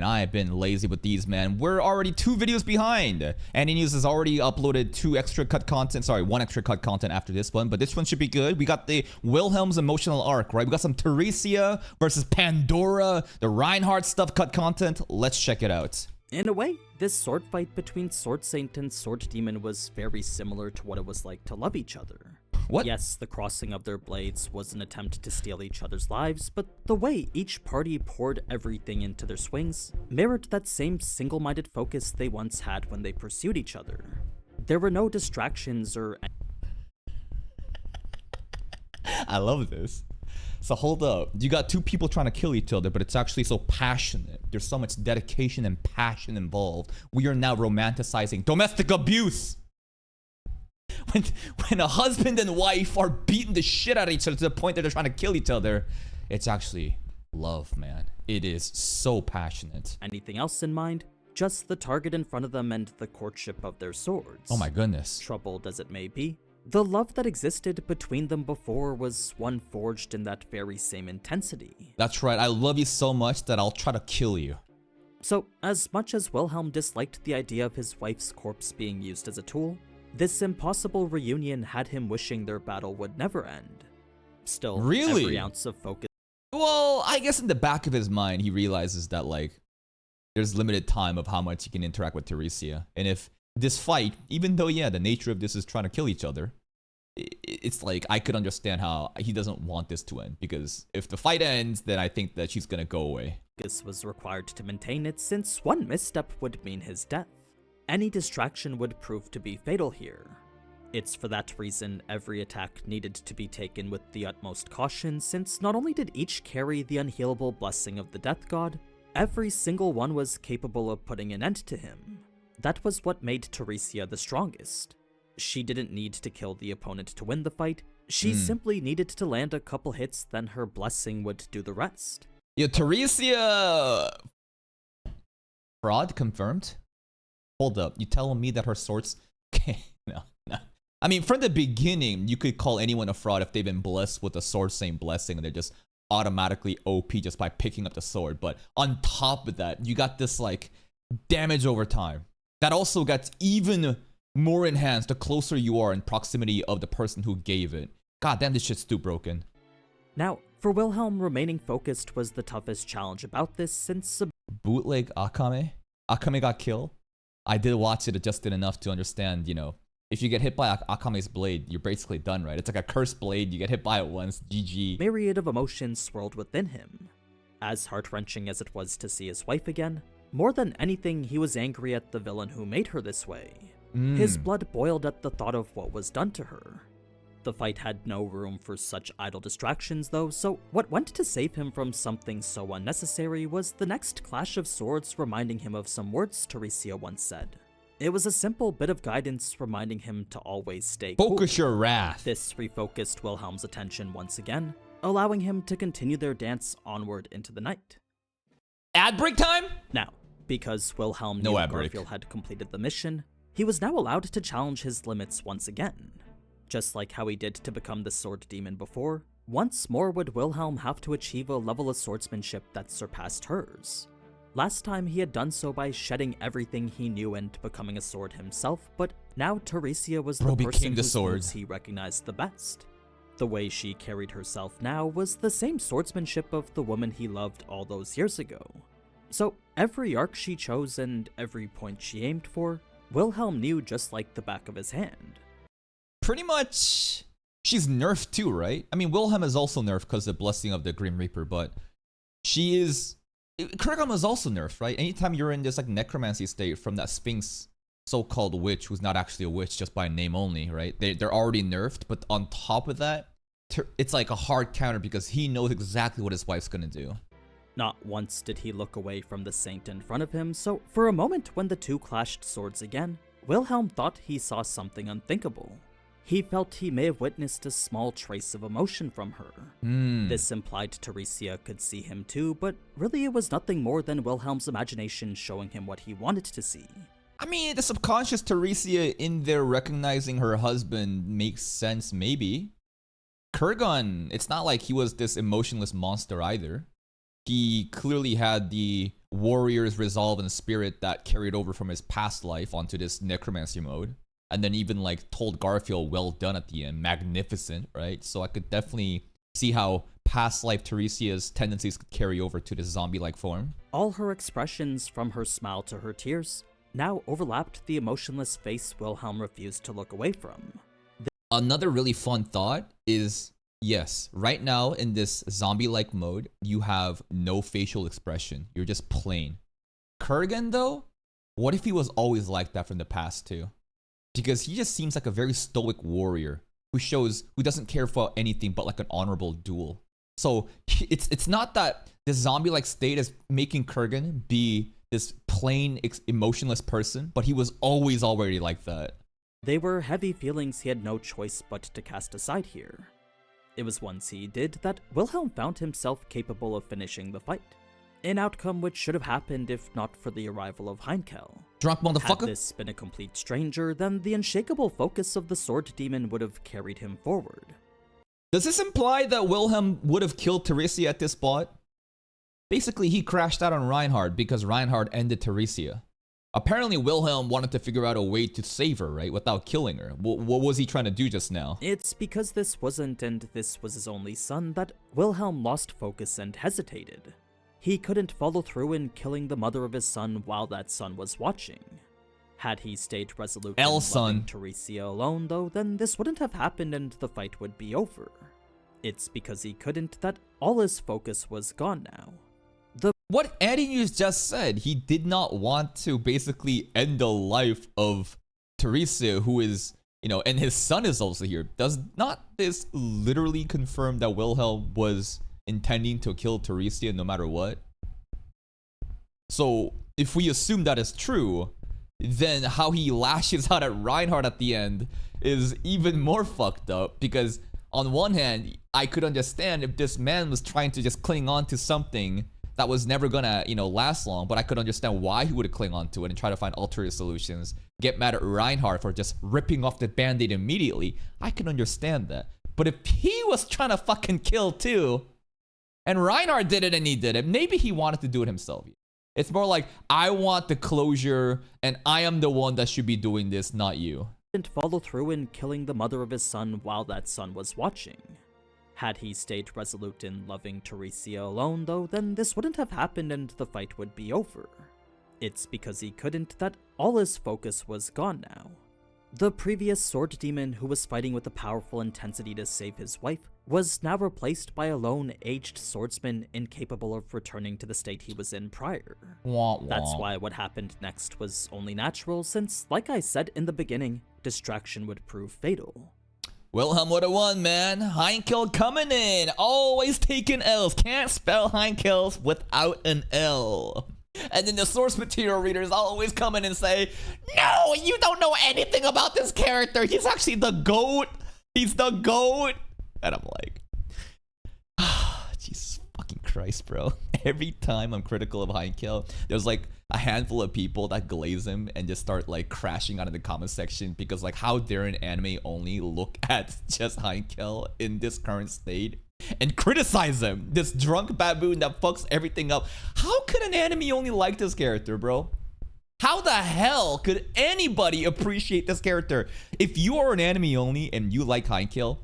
man, I have been lazy with these, man. We're already 2 videos behind. AniNews has already uploaded 2 extra cut content. Sorry, 1 extra cut content after this one, but this one should be good. We got the Wilhelm's emotional arc, right? We got some Theresia versus Pandora, the Reinhardt stuff cut content. Let's check it out. In a way, this sword fight between Sword Saint and Sword Demon was very similar to what it was like to love each other. What? Yes, the crossing of their blades was an attempt to steal each other's lives, but the way each party poured everything into their swings mirrored that same single-minded focus they once had when they pursued each other. There were no distractions or... I love this. So hold up. You got 2 people trying to kill each other, but it's actually so passionate. There's so much dedication and passion involved. We are now romanticizing domestic abuse. When a husband and wife are beating the shit out of each other to the point that they're trying to kill each other, it's actually love, man. It is so passionate. Anything else in mind? Just the target in front of them and the courtship of their swords. Oh my goodness. Troubled as it may be, the love that existed between them before was one forged in that very same intensity. That's right. I love you so much that I'll try to kill you. So, as much as Wilhelm disliked the idea of his wife's corpse being used as a tool, this impossible reunion had him wishing their battle would never end. Still, really? Every ounce of focus... Well, I guess in the back of his mind, he realizes that, like, there's limited time of how much he can interact with Theresia. And if this fight, even though, yeah, the nature of this is trying to kill each other, it's like, I could understand how he doesn't want this to end. Because if the fight ends, then I think that she's gonna go away. This was required to maintain it, since one misstep would mean his death. Any distraction would prove to be fatal here. It's for that reason every attack needed to be taken with the utmost caution, since not only did each carry the unhealable blessing of the Death God, every single one was capable of putting an end to him. That was what made Theresia the strongest. She didn't need to kill the opponent to win the fight, she simply needed to land a couple hits, then her blessing would do the rest. Yeah, Theresia... Fraud confirmed? Hold up, you telling me that her swords... No. I mean, from the beginning, you could call anyone a fraud if they've been blessed with a Sword Saint blessing and they're just automatically OP just by picking up the sword. But on top of that, you got this, like, damage over time. That also gets even more enhanced the closer you are in proximity of the person who gave it. God damn, this shit's too broken. Now, for Wilhelm, remaining focused was the toughest challenge about this, since... Bootleg Akame? Akame got killed? I did watch it, just did enough to understand, you know, if you get hit by Akame's blade, you're basically done, right? It's like a cursed blade, you get hit by it once, GG. Myriad of emotions swirled within him. As heart-wrenching as it was to see his wife again, more than anything, he was angry at the villain who made her this way. His blood boiled at the thought of what was done to her. The fight had no room for such idle distractions though, so what went to save him from something so unnecessary was the next clash of swords reminding him of some words Theresia once said. It was a simple bit of guidance reminding him to always stay cool. Focus your wrath. This refocused Wilhelm's attention once again, allowing him to continue their dance onward into the night. Ad break time? Now, because Wilhelm knew Garfield had completed the mission, he was now allowed to challenge his limits once again. Just like how he did to become the Sword Demon before, once more would Wilhelm have to achieve a level of swordsmanship that surpassed hers. Last time he had done so by shedding everything he knew and becoming a sword himself, but now Theresia was the person whose moves he recognized the best. The way she carried herself now was the same swordsmanship of the woman he loved all those years ago. So every arc she chose and every point she aimed for, Wilhelm knew just like the back of his hand. Pretty much, she's nerfed too, right? I mean, Wilhelm is also nerfed because of the blessing of the Grim Reaper, but she is... Kurgan is also nerfed, right? Anytime you're in this like necromancy state from that Sphinx so-called witch who's not actually a witch, just by name only, right? They're already nerfed, but on top of that, it's like a hard counter because he knows exactly what his wife's gonna do. Not once did he look away from the saint in front of him, so for a moment when the two clashed swords again, Wilhelm thought he saw something unthinkable. He felt he may have witnessed a small trace of emotion from her. This implied Theresia could see him too, but really it was nothing more than Wilhelm's imagination showing him what he wanted to see. I mean, the subconscious Theresia in there recognizing her husband makes sense, maybe. Kurgan, it's not like he was this emotionless monster either. he clearly had the warrior's resolve and spirit that carried over from his past life onto this necromancy mode. And then even like told Garfield, well done at the end, magnificent, right? So I could definitely see how past life Teresia's tendencies could carry over to this zombie-like form. All her expressions, from her smile to her tears, now overlapped the emotionless face Wilhelm refused to look away from. Another really fun thought is, yes, right now in this zombie-like mode, you have no facial expression. You're just plain. Kurgan, though, what if he was always like that from the past too? Because he just seems like a very stoic warrior who doesn't care for anything but like an honorable duel. So it's not that this zombie-like state is making Kurgan be this plain, emotionless person, but he was always already like that. They were heavy feelings he had no choice but to cast aside here. It was once he did that Wilhelm found himself capable of finishing the fight. An outcome which should have happened if not for the arrival of Heinkel. Drunk motherfucker. Had this been a complete stranger, then the unshakable focus of the sword demon would have carried him forward. Does this imply that Wilhelm would have killed Teresia at this spot? Basically, he crashed out on Reinhard because Reinhard ended Teresia. Apparently, Wilhelm wanted to figure out a way to save her, right, without killing her. What was he trying to do just now? It's because this wasn't and this was his only son that Wilhelm lost focus and hesitated. He couldn't follow through in killing the mother of his son while that son was watching. Had he stayed resolute in loving Teresia alone, though, then this wouldn't have happened and the fight would be over. It's because he couldn't that all his focus was gone now. What AniNews just said, he did not want to basically end the life of Teresia, who is, and his son is also here. Does not this literally confirm that Wilhelm was intending to kill Teresia no matter what? So if we assume that is true, then how he lashes out at Reinhard at the end is even more fucked up, because on one hand, I could understand if this man was trying to just cling on to something that was never gonna, last long, but I could understand why he would cling on to it and try to find ulterior solutions, get mad at Reinhard for just ripping off the band-aid immediately. I can understand that. But if he was trying to fucking kill too, and Reinhard did it and he did it, maybe he wanted to do it himself. It's more like, I want the closure and I am the one that should be doing this, not you. Didn't follow through in killing the mother of his son while that son was watching. Had he stayed resolute in loving Teresia alone, though, then this wouldn't have happened and the fight would be over. It's because he couldn't that all his focus was gone now. The previous sword demon who was fighting with a powerful intensity to save his wife was now replaced by a lone, aged swordsman incapable of returning to the state he was in prior. That's why what happened next was only natural, since, like I said in the beginning, distraction would prove fatal. Wilhelm would have won, man. Heinkel coming in. Always taking L's. Can't spell Heinkel's without an L. And then the source material readers always come in and say, no, you don't know anything about this character. He's actually the GOAT. He's the GOAT. And I'm like, Jesus fucking Christ, bro. Every time I'm critical of Heinkel, there's like a handful of people that glaze him and just start like crashing out of the comment section because like, how dare an anime only look at just Heinkel in this current state and criticize him, this drunk baboon that fucks everything up. How could an anime only like this character, bro? How the hell could anybody appreciate this character? If you are an anime only and you like Heinkel,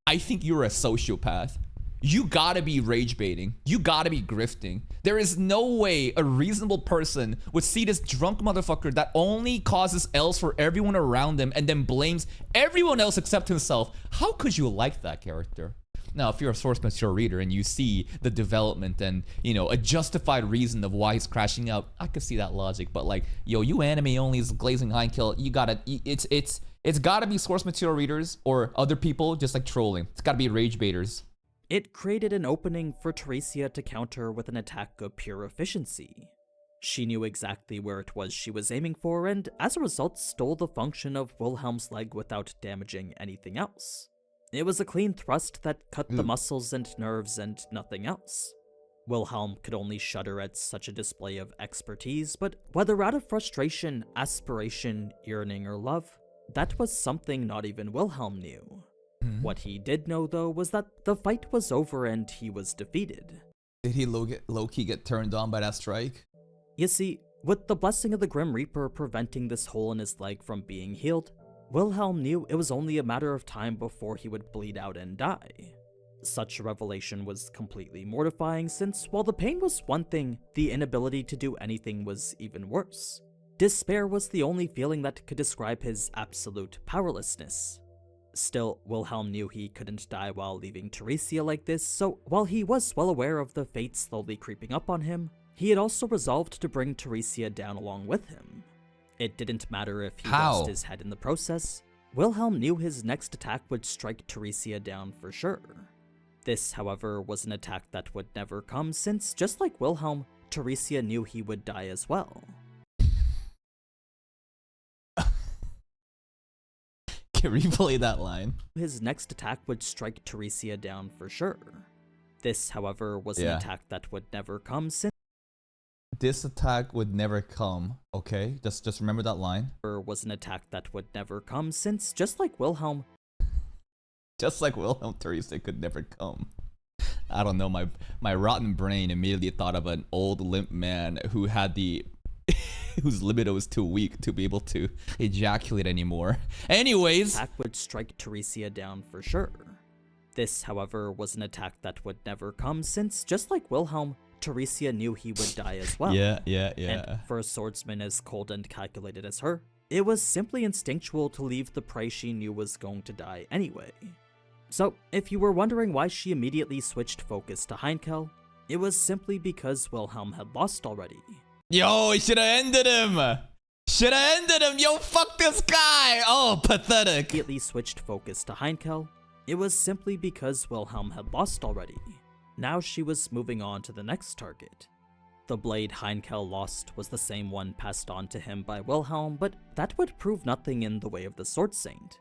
I think you're a sociopath. You gotta be rage baiting. You gotta be grifting. There is no way a reasonable person would see this drunk motherfucker that only causes L's for everyone around him and then blames everyone else except himself. How could you like that character? Now, if you're a source material reader and you see the development and, a justified reason of why he's crashing out, I could see that logic. But like, yo, you anime only is glazing Heinkel. You gotta, it's gotta be source material readers or other people just like trolling. It's gotta be rage baiters. It created an opening for Teresia to counter with an attack of pure efficiency. She knew exactly where it was she was aiming for, and as a result stole the function of Wilhelm's leg without damaging anything else. It was a clean thrust that cut the muscles and nerves and nothing else. Wilhelm could only shudder at such a display of expertise, but whether out of frustration, aspiration, yearning, or love, that was something not even Wilhelm knew. What he did know, though, was that the fight was over and he was defeated. Did he low-key get turned on by that strike? You see, with the blessing of the Grim Reaper preventing this hole in his leg from being healed, Wilhelm knew it was only a matter of time before he would bleed out and die. Such a revelation was completely mortifying since, while the pain was one thing, the inability to do anything was even worse. Despair was the only feeling that could describe his absolute powerlessness. Still, Wilhelm knew he couldn't die while leaving Theresia like this, so while he was well aware of the fate slowly creeping up on him, he had also resolved to bring Theresia down along with him. It didn't matter if he lost his head in the process, Wilhelm knew his next attack would strike Theresia down for sure. This, however, was an attack that would never come since, just like Wilhelm, Theresia knew he would die as well. Can replay that line. His next attack would strike Theresia down for sure. This, however, was an attack that would never come since. This attack would never come, okay? Just remember that line. Was an attack that would never come since, just like Wilhelm. Just like Wilhelm, Theresia could never come. I don't know, my rotten brain immediately thought of an old limp man who had the whose libido was too weak to be able to ejaculate anymore. Anyways, attack would strike Theresia down for sure. This, however, was an attack that would never come since, just like Wilhelm, Theresia knew he would die as well. Yeah. And for a swordsman as cold and calculated as her, it was simply instinctual to leave the prey she knew was going to die anyway. So, if you were wondering why she immediately switched focus to Heinkel, it was simply because Wilhelm had lost already. Yo, he should've ended him! Yo, fuck this guy! Oh, pathetic! Immediately switched focus to Heinkel, it was simply because Wilhelm had lost already. Now she was moving on to the next target. The blade Heinkel lost was the same one passed on to him by Wilhelm, but that would prove nothing in the way of the Sword Saint.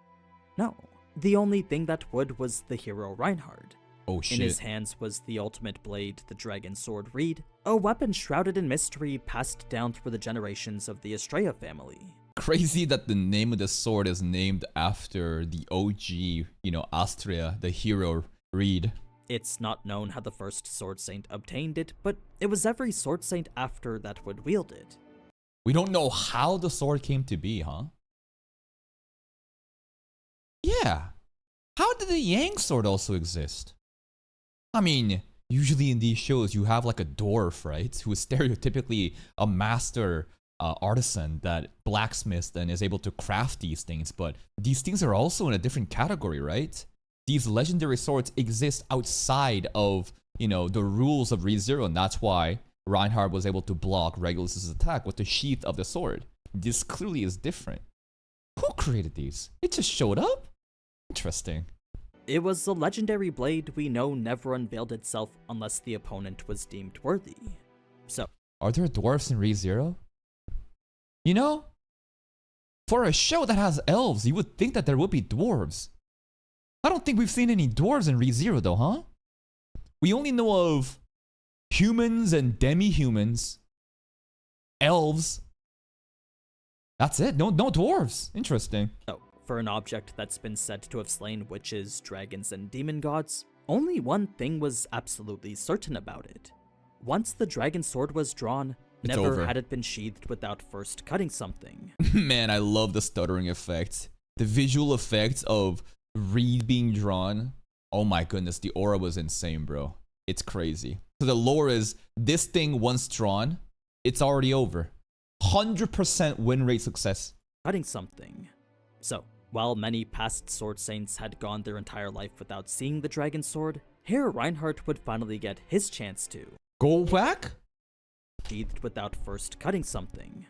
No, the only thing that would was the hero Reinhard. Oh shit. In his hands was the ultimate blade, the Dragon Sword Reed, a weapon shrouded in mystery passed down through the generations of the Astrea family. Crazy that the name of the sword is named after the OG, Astrea, the hero Reed. It's not known how the first Sword Saint obtained it, but it was every Sword Saint after that would wield it. We don't know how the sword came to be, huh? Yeah. How did the Yang sword also exist? I mean, usually in these shows you have like a dwarf, right? Who is stereotypically a master artisan that blacksmiths and is able to craft these things, but these things are also in a different category, right? These legendary swords exist outside of, the rules of ReZero, and that's why Reinhard was able to block Regulus's attack with the sheath of the sword. This clearly is different. Who created these? It just showed up? Interesting. It was a legendary blade we know never unveiled itself unless the opponent was deemed worthy. So, are there dwarfs in ReZero? For a show that has elves, you would think that there would be dwarves. I don't think we've seen any dwarves in ReZero though, huh? We only know of humans and demi-humans, elves. That's it, no dwarves. Interesting. So, for an object that's been said to have slain witches, dragons, and demon gods, only one thing was absolutely certain about it. Once the dragon sword was drawn, never had it been sheathed without first cutting something. Man, I love the stuttering effect. The visual effect of Reed being drawn. Oh my goodness, the aura was insane, bro. It's crazy. So the lore is, this thing once drawn, it's already over. 100% win rate success. Cutting something. So, while many past Sword Saints had gone their entire life without seeing the Dragon Sword, Herr Reinhardt would finally get his chance to go back? Sheathed without first cutting something.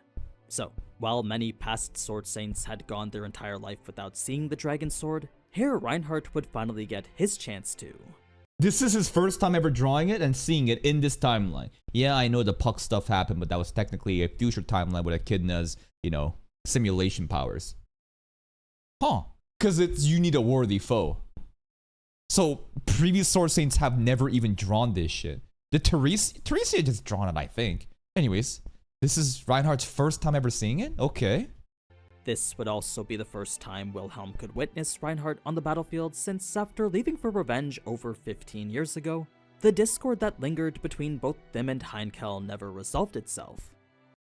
So, while many past Sword Saints had gone their entire life without seeing the Dragon Sword, Herr Reinhardt would finally get his chance to. This is his first time ever drawing it and seeing it in this timeline. Yeah, I know the Puck stuff happened, but that was technically a future timeline with Echidna's, simulation powers. Huh. Because you need a worthy foe. So, previous Sword Saints have never even drawn this shit. Did Theresia just drawn it, I think. Anyways, this is Reinhardt's first time ever seeing it? Okay. This would also be the first time Wilhelm could witness Reinhardt on the battlefield since after leaving for revenge over 15 years ago, The discord that lingered between both them and Heinkel never resolved itself.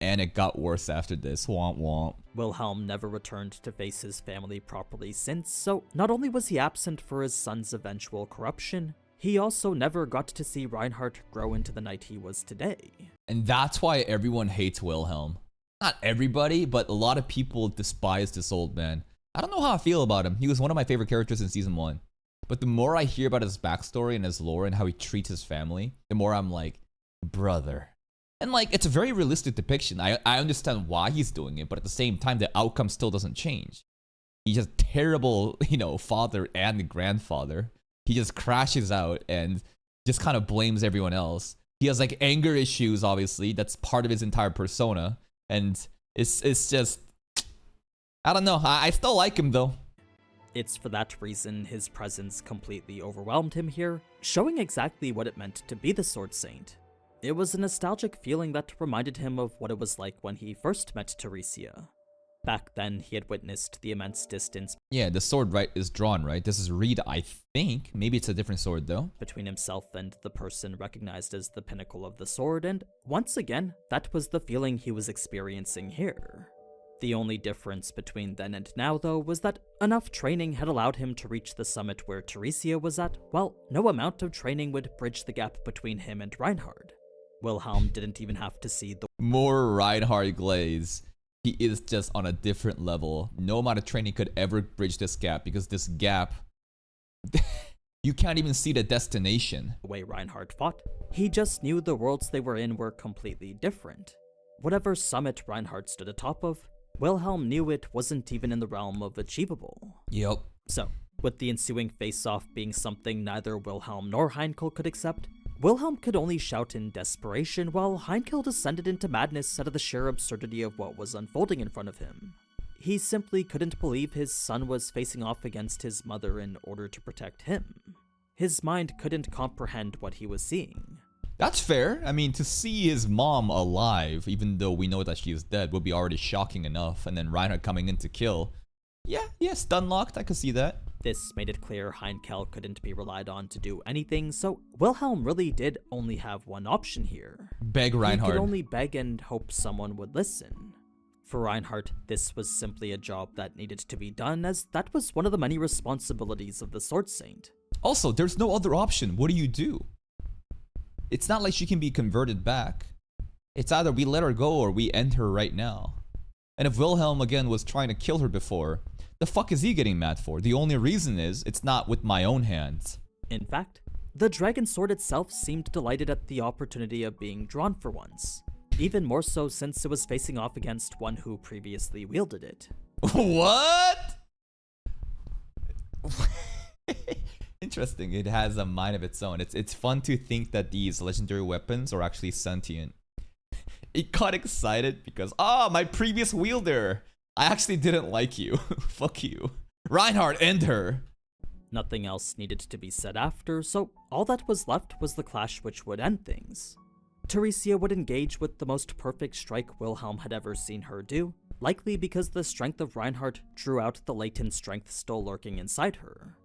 And it got worse after this, womp womp. Wilhelm never returned to face his family properly since, so not only was he absent for his son's eventual corruption, he also never got to see Reinhardt grow into the knight he was today. And that's why everyone hates Wilhelm. Not everybody, but a lot of people despise this old man. I don't know how I feel about him. He was one of my favorite characters in season 1. But the more I hear about his backstory and his lore and how he treats his family, the more I'm like, brother. And like, it's a very realistic depiction. I understand why he's doing it, but at the same time, the outcome still doesn't change. He's just terrible, father and grandfather. He just crashes out and just kind of blames everyone else. He has like anger issues, obviously. That's part of his entire persona. And it's just, I don't know. I still like him though. It's for that reason his presence completely overwhelmed him here, showing exactly what it meant to be the Sword Saint. It was a nostalgic feeling that reminded him of what it was like when he first met Teresia. Back then, he had witnessed the immense distance. Yeah, the sword is drawn, right? This is Reed, I think. Maybe it's a different sword, though. Between himself and the person recognized as the pinnacle of the sword, and once again, that was the feeling he was experiencing here. The only difference between then and now, though, was that enough training had allowed him to reach the summit where Teresia was at, while no amount of training would bridge the gap between him and Reinhardt. Wilhelm didn't even have to see the more Reinhardt glaze. He is just on a different level. No amount of training could ever bridge this gap, because this gap, you can't even see the destination. The way Reinhardt fought, he just knew the worlds they were in were completely different. Whatever summit Reinhardt stood atop of, Wilhelm knew it wasn't even in the realm of achievable. Yep. So, with the ensuing face-off being something neither Wilhelm nor Heinkel could accept, Wilhelm could only shout in desperation, while Heinkel descended into madness out of the sheer absurdity of what was unfolding in front of him. He simply couldn't believe his son was facing off against his mother in order to protect him. His mind couldn't comprehend what he was seeing. That's fair. I mean, to see his mom alive, even though we know that she is dead, would be already shocking enough, and then Reinhardt coming in to kill. Yeah, stun locked, I could see that. This made it clear Heinkel couldn't be relied on to do anything, so Wilhelm really did only have one option here. Beg Reinhardt. He could only beg and hope someone would listen. For Reinhardt, this was simply a job that needed to be done, as that was one of the many responsibilities of the Sword Saint. Also, there's no other option. What do? It's not like she can be converted back. It's either we let her go or we end her right now. And if Wilhelm again was trying to kill her before, the fuck is he getting mad for? The only reason is, it's not with my own hands. In fact, the dragon sword itself seemed delighted at the opportunity of being drawn for once. Even more so since it was facing off against one who previously wielded it. What? Interesting, it has a mind of its own. It's fun to think that these legendary weapons are actually sentient. It got excited because, my previous wielder! I actually didn't like you. Fuck you. Reinhardt, end her! Nothing else needed to be said after, so all that was left was the clash which would end things. Teresia would engage with the most perfect strike Wilhelm had ever seen her do, likely because the strength of Reinhardt drew out the latent strength still lurking inside her.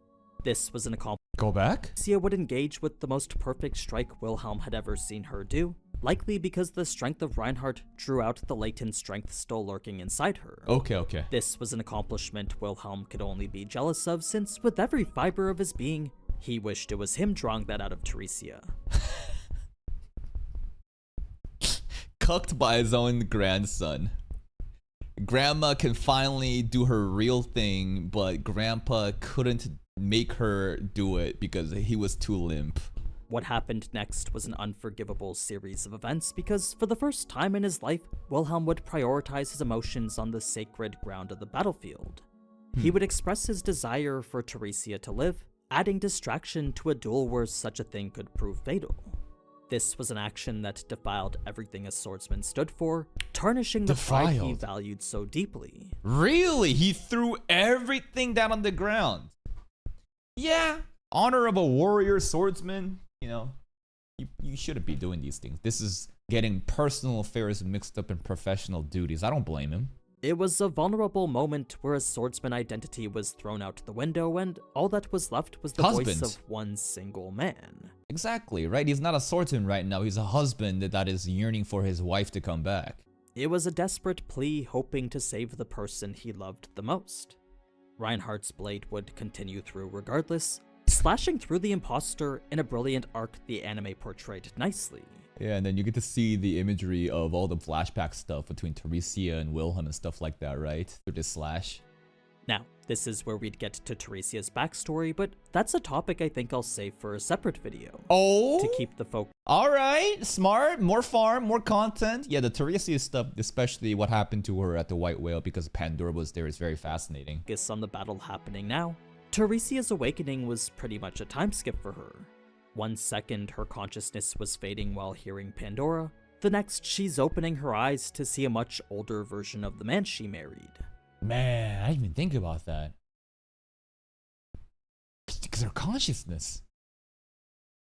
This was an accomplishment. Go back? Teresia would engage with the most perfect strike Wilhelm had ever seen her do, likely because the strength of Reinhardt drew out the latent strength still lurking inside her. Okay. This was an accomplishment Wilhelm could only be jealous of, since with every fiber of his being, he wished it was him drawing that out of Teresia. Cucked by his own grandson. Grandma can finally do her real thing, but Grandpa couldn't make her do it because he was too limp. What happened next was an unforgivable series of events, because for the first time in his life, Wilhelm would prioritize his emotions on the sacred ground of the battlefield. He would express his desire for Teresia to live, adding distraction to a duel where such a thing could prove fatal. This was an action that defiled everything a swordsman stood for, tarnishing the pride he valued so deeply. Really? He threw everything down on the ground? Yeah, honor of a warrior swordsman, you shouldn't be doing these things. This is getting personal affairs mixed up in professional duties. I don't blame him. It was a vulnerable moment where a swordsman identity was thrown out the window, and all that was left was the voice of one single man. Exactly, right? He's not a swordsman right now. He's a husband that is yearning for his wife to come back. It was a desperate plea hoping to save the person he loved the most. Reinhardt's blade would continue through regardless, slashing through the imposter in a brilliant arc the anime portrayed nicely. Yeah, and then you get to see the imagery of all the flashback stuff between Teresia and Wilhelm and stuff like that, right? Through this slash. Now, this is where we'd get to Teresia's backstory, but that's a topic I think I'll save for a separate video. Oh! To keep the focus. Alright, smart. More farm, more content. Yeah, the Teresia stuff, especially what happened to her at the White Whale because Pandora was there, is very fascinating. On the battle happening now, Teresia's awakening was pretty much a time skip for her. 1 second, her consciousness was fading while hearing Pandora. The next, she's opening her eyes to see a much older version of the man she married. Man, I didn't even think about that. Because her consciousness.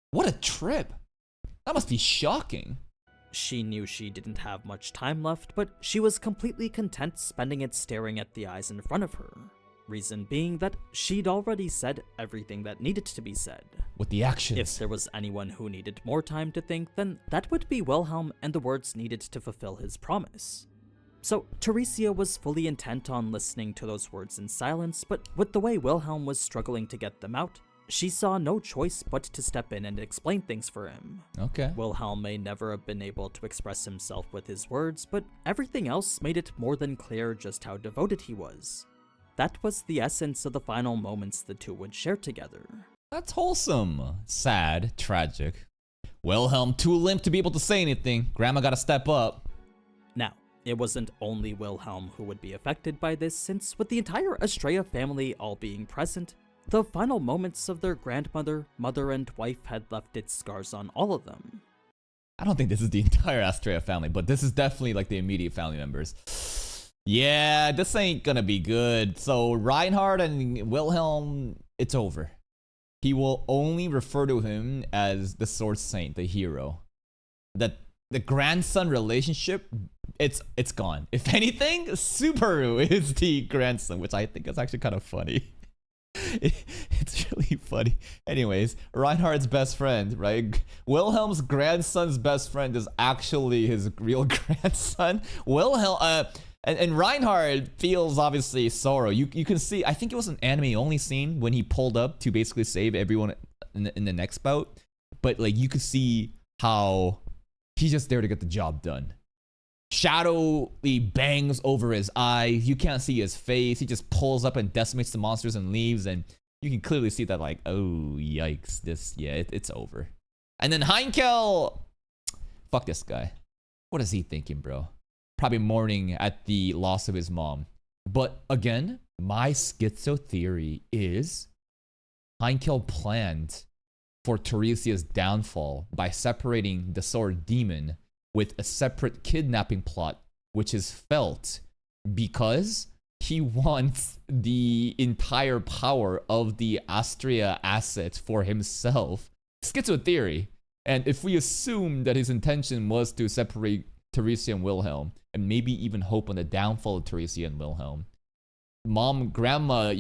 What a trip. That must be shocking. She knew she didn't have much time left, but she was completely content spending it staring at the eyes in front of her. Reason being that she'd already said everything that needed to be said. With the actions. If there was anyone who needed more time to think, then that would be Wilhelm and the words needed to fulfill his promise. So, Teresia was fully intent on listening to those words in silence, but with the way Wilhelm was struggling to get them out, she saw no choice but to step in and explain things for him. Okay. Wilhelm may never have been able to express himself with his words, but everything else made it more than clear just how devoted he was. That was the essence of the final moments the two would share together. That's wholesome. Sad, tragic. Wilhelm too limp to be able to say anything. Grandma gotta step up. Now, it wasn't only Wilhelm who would be affected by this, since with the entire Astrea family all being present, the final moments of their grandmother, mother, and wife had left its scars on all of them. I don't think this is the entire Astrea family, but this is definitely like the immediate family members. Yeah, this ain't gonna be good. So Reinhardt and Wilhelm, it's over. He will only refer to him as the Sword Saint, the hero. The grandson relationship, it's gone. If anything, Subaru is the grandson, which I think is actually kind of funny. It's really funny. Anyways, Reinhardt's best friend, right? Wilhelm's grandson's best friend is actually his real grandson. And Reinhardt feels obviously sorrow. You can see, I think it was an anime only scene when he pulled up to basically save everyone in the next bout. But like you could see how he's just there to get the job done. Shadowy bangs over his eyes. You can't see his face. He just pulls up and decimates the monsters and leaves. And you can clearly see that like, oh, yikes. It's over. And then Heinkel, fuck this guy. What is he thinking, bro? Probably mourning at the loss of his mom. But again, my schizo theory is Heinkel planned for Teresia's downfall by separating the sword demon with a separate kidnapping plot, which is felt because he wants the entire power of the Astrea asset for himself. Schizo theory. And if we assume that his intention was to separate Teresia and Wilhelm, and maybe even hope on the downfall of Teresia and Wilhelm, grandma,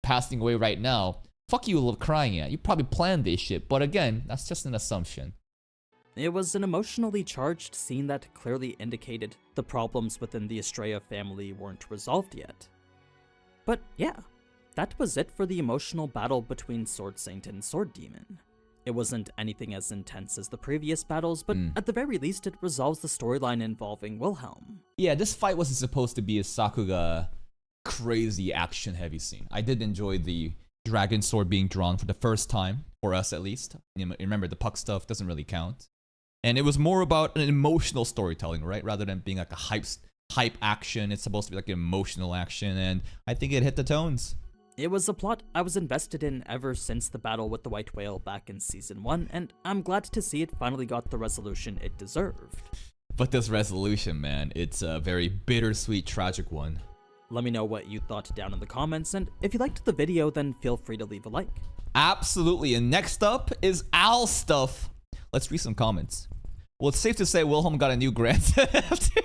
passing away right now, fuck you crying at. You probably planned this shit, but again, that's just an assumption. It was an emotionally charged scene that clearly indicated the problems within the Astrea family weren't resolved yet. But yeah, that was it for the emotional battle between Sword Saint and Sword Demon. It wasn't anything as intense as the previous battles, but at the very least it resolves the storyline involving Wilhelm. Yeah, this fight wasn't supposed to be a Sakuga crazy action heavy scene. I did enjoy the dragon sword being drawn for the first time, for us at least. Remember, the puck stuff doesn't really count. And it was more about an emotional storytelling, right? Rather than being like a hype action, it's supposed to be like an emotional action, and I think it hit the tones. It was a plot I was invested in ever since the battle with the White Whale back in Season 1, and I'm glad to see it finally got the resolution it deserved. But this resolution, man, it's a very bittersweet, tragic one. Let me know what you thought down in the comments, and if you liked the video, then feel free to leave a like. Absolutely, and next up is Al stuff. Let's read some comments. Well, it's safe to say Wilhelm got a new grandson after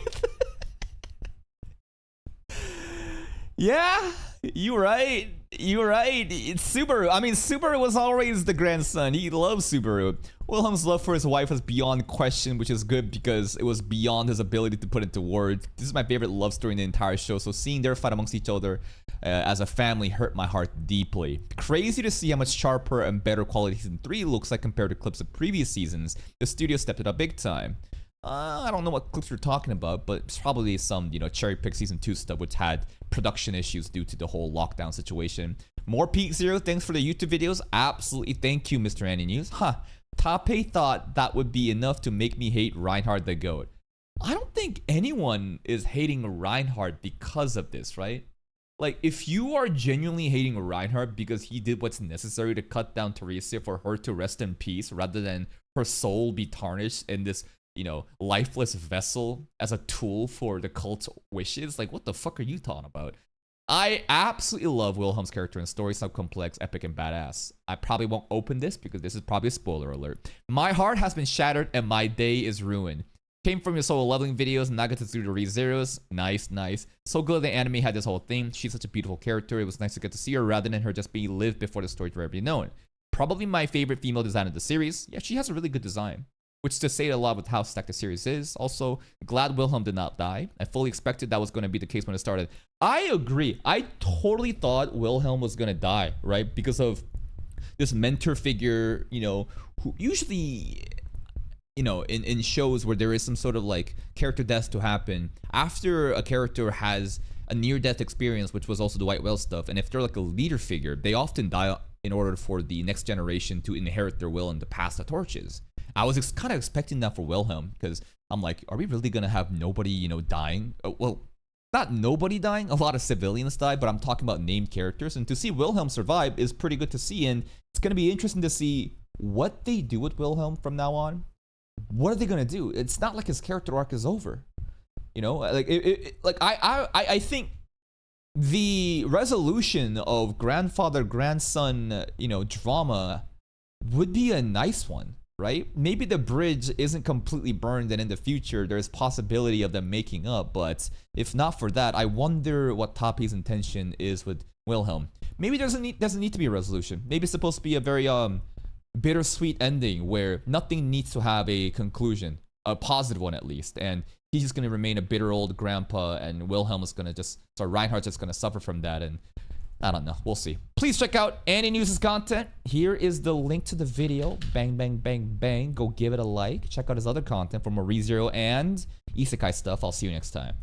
Yeah, you right. You're right. It's Subaru. I mean, Subaru was always the grandson. He loves Subaru. Wilhelm's love for his wife was beyond question, which is good because it was beyond his ability to put into words. This is my favorite love story in the entire show, so seeing their fight amongst each other as a family hurt my heart deeply. Crazy to see how much sharper and better quality Season 3 looks like compared to clips of previous seasons. The studio stepped it up big time. I don't know what clips you're talking about, but it's probably some, cherry-pick Season 2 stuff which had production issues due to the whole lockdown situation. More Peak Zero, thanks for the YouTube videos. Absolutely, thank you, Mr. AniNews. Tape thought that would be enough to make me hate Reinhardt the GOAT. I don't think anyone is hating Reinhardt because of this, right? Like, if you are genuinely hating Reinhardt because he did what's necessary to cut down Teresa for her to rest in peace rather than her soul be tarnished in this lifeless vessel as a tool for the cult's wishes. Like, what the fuck are you talking about? I absolutely love Wilhelm's character and story, so complex, epic, and badass. I probably won't open this because this is probably a spoiler alert. My heart has been shattered and my day is ruined. Came from your solo leveling videos, and now get to do the ReZeros. Nice, nice. So good the anime had this whole thing. She's such a beautiful character. It was nice to get to see her rather than her just being lived before the story to ever be known. Probably my favorite female design of the series. Yeah, she has a really good design, which to say a lot with how stacked the series is. Also, glad Wilhelm did not die. I fully expected that was going to be the case when it started. I agree. I totally thought Wilhelm was going to die, right? Because of this mentor figure, who usually, in shows where there is some sort of like character death to happen, after a character has a near-death experience, which was also the White Whale stuff, and if they're like a leader figure, they often die in order for the next generation to inherit their will and to pass the torches. I was kind of expecting that for Wilhelm because I'm like, are we really going to have nobody, dying? Well, not nobody dying. A lot of civilians die, but I'm talking about named characters. And to see Wilhelm survive is pretty good to see. And it's going to be interesting to see what they do with Wilhelm from now on. What are they going to do? It's not like his character arc is over. I think the resolution of grandfather-grandson, drama would be a nice one. Right? Maybe the bridge isn't completely burned and in the future there's possibility of them making up, but if not for that, I wonder what Tape's intention is with Wilhelm. Maybe doesn't need to be a resolution. Maybe it's supposed to be a very bittersweet ending where nothing needs to have a conclusion, a positive one at least, and he's just gonna remain a bitter old grandpa and Wilhelm is gonna Reinhardt's just gonna suffer from that, and I don't know. We'll see. Please check out AniNews' content. Here is the link to the video. Bang, bang, bang, bang. Go give it a like. Check out his other content for more ReZero and Isekai stuff. I'll see you next time.